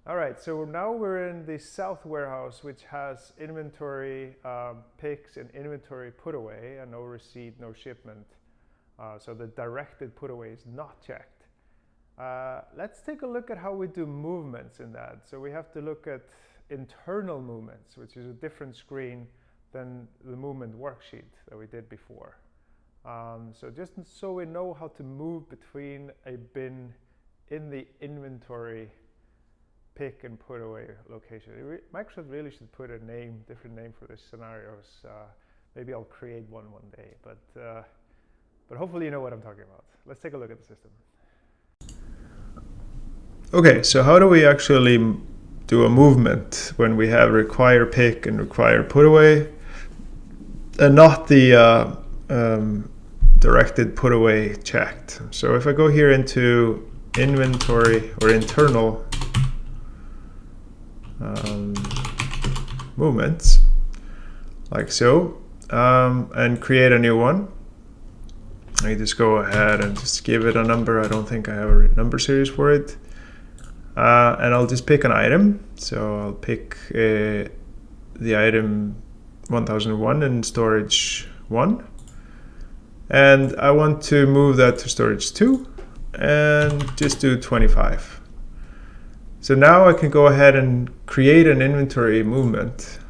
All right, so now we're in the south warehouse, which has inventory picks and inventory put away, and no receipt, no shipment. So the directed put away is not checked. Let's take a look at how we do movements in that. So we have to look at internal movements, which is a different screen than the movement worksheet that we did before. So just so we know how to move between a bin in the inventory pick and put away location. Microsoft really should put a different name for this scenarios. Maybe I'll create one day, but hopefully you know what I'm talking about. Let's take a look at the system. Okay, so how do we actually do a movement when we have require pick and require put away and not the directed put away checked? So if I go here into inventory or internal movements, like so, and create a new one. I just go ahead and just give it a number. I don't think I have a number series for it. And I'll just pick an item. So I'll pick the item 1001 in storage 1. And I want to move that to storage 2 and just do 25. So now I can go ahead and create an inventory movement,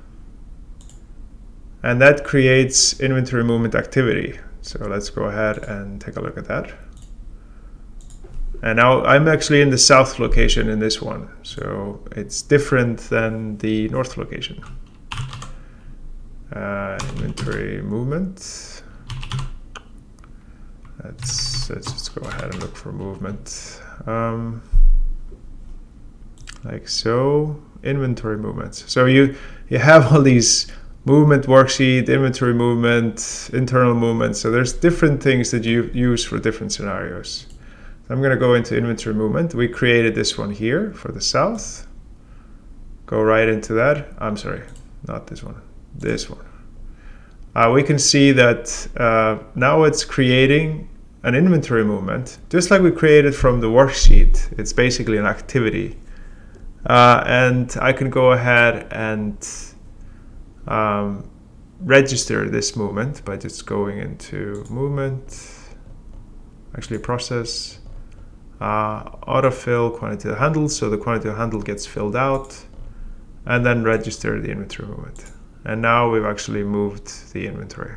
and that creates inventory movement activity. So let's go ahead and take a look at that. And now I'm actually in the south location in this one, so it's different than the north location. Inventory movement. Let's just go ahead and look for movement. Like so, inventory movements. So you have all these movement worksheet, inventory movement, internal movement. So there's different things that you use for different scenarios. So I'm going to go into inventory movement. We created this one here for the south. Go right into that. I'm sorry, not this one, this one. We can see that now it's creating an inventory movement, just like we created from the worksheet. It's basically an activity. And I can go ahead and register this movement by just going into movement, actually process, autofill quantity handle, so the quantity handle gets filled out, and then register the inventory movement. And now we've actually moved the inventory.